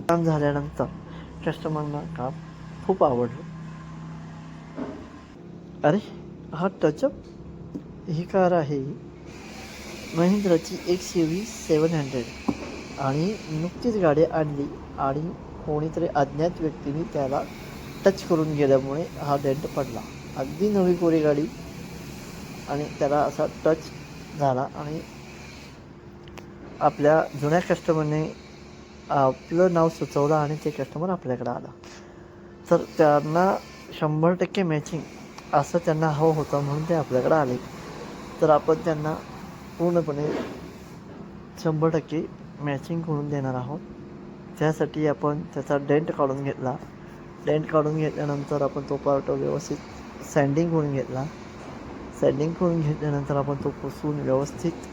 काम झाल्यानंतर कस्टमरना काम खूप आवडलं. अरे हा टचअप ही कार आहे महिंद्राची XUV 700 आणि नुकतीच गाडी आणली आणि कोणीतरी अज्ञात व्यक्तीने त्याला टच करून गेल्यामुळे हा डेंट पडला. अगदी नवी कोरी गाडी आणि त्याला असा टच झाला आणि आपल्या जुन्या कस्टमरने आपलं नाव सुचवलं आणि ते कस्टमर आपल्याकडे आलं. तर त्यांना 100% मॅचिंग असं त्यांना हवं होतं म्हणून ते आपल्याकडे आले. तर आपण त्यांना पूर्णपणे 100% मॅचिंग करून देणार आहोत. त्यासाठी आपण त्याचा डेंट काढून घेतला. डेंट काढून घेतल्यानंतर आपण तो पार्ट व्यवस्थित सँडिंग करून घेतला. सँडिंग करून घेतल्यानंतर आपण तो पुसून व्यवस्थित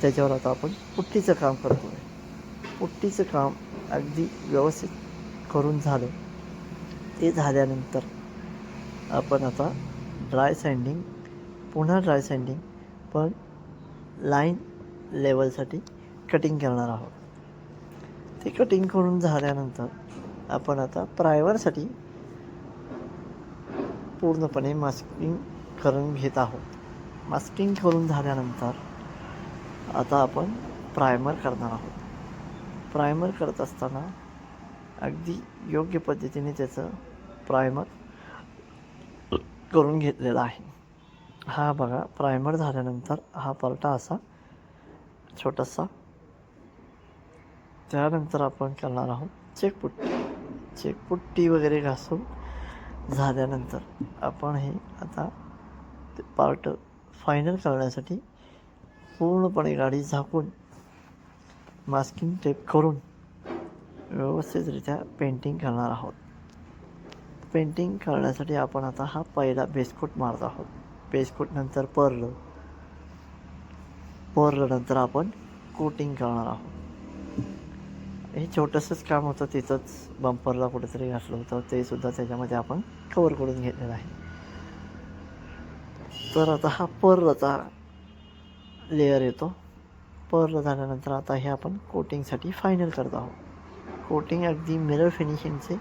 त्याच्यावर आता आपण पुट्टीचं काम करतो आहे. पुट्टीचं काम अगदी व्यवस्थित करून झालं. ते झाल्यानंतर आपण आता ड्राय सँडिंग, पुन्हा ड्राय सँडिंग, पण लाईन लेवलसाठी कटिंग करणार आहोत. ते कटिंग करून झाल्यानंतर आपण आता प्रायमरसाठी पूर्णपणे मास्किंग करून घेत आहोत. मास्किंग करून झाल्यानंतर आता आपण प्रायमर करणार आहोत. प्रायमर करत असताना अगदी योग्य पद्धतीने त्याचं प्रायमर करून घेतलेला आहे. हा बघा, प्रायमर झाल्यानंतर हा पार्ट असा छोटासा. त्यानंतर आपण करणार आहोत चेकपुट्टी. चेकपुट्टी वगैरे घासून झाल्यानंतर आपण हे आता पार्ट फायनल करण्यासाठी पूर्णपणे गाडी झाकून मास्किंग टेप करून व्यवस्थितरित्या पेंटिंग करणार आहोत. पेंटिंग करण्यासाठी आपण आता हा पहिला बेसकोट मारत आहोत. बेसकोट नंतर पर्ल नंतर आपण कोटिंग करणार आहोत. हे छोटंसंच काम होतं, तिथंच बंपरला कुठेतरी घातलं होतं, ते सुद्धा त्याच्यामध्ये आपण कवर करून घेतलेलं आहे. तर आता हा पर्लचा लेअर येतो. पर्ल झाल्यानंतर आता हे आपण कोटिंगसाठी फायनल करत आहोत. कोटिंग अगदी मिरर फिनिशिंगचे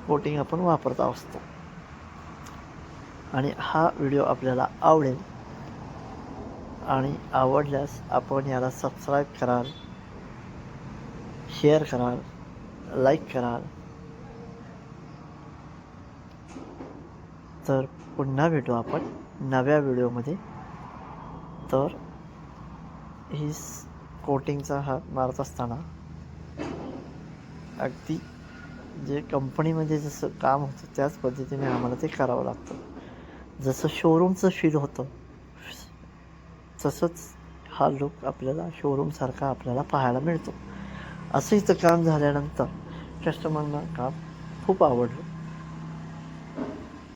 कोटिंग आपण वापरत असतो. आणि हा व्हिडिओ आपल्याला आवडेल आणि आवडल्यास आपण याला सबस्क्राईब कराल, शेअर कराल, लाईक कराल. तर पुन्हा भेटू आपण नव्या व्हिडिओमध्ये. तर ही कोटिंगचा हात मारत असताना अगदी जे कंपनीमध्ये जसं काम होतं त्याच पद्धतीने आम्हाला ते करावं लागतं. जसं शोरूमचं फील होतं तसंच हा लुक आपल्याला शोरूमसारखा आपल्याला पाहायला मिळतो. असं इथं काम झाल्यानंतर कस्टमरना काम खूप आवडलं.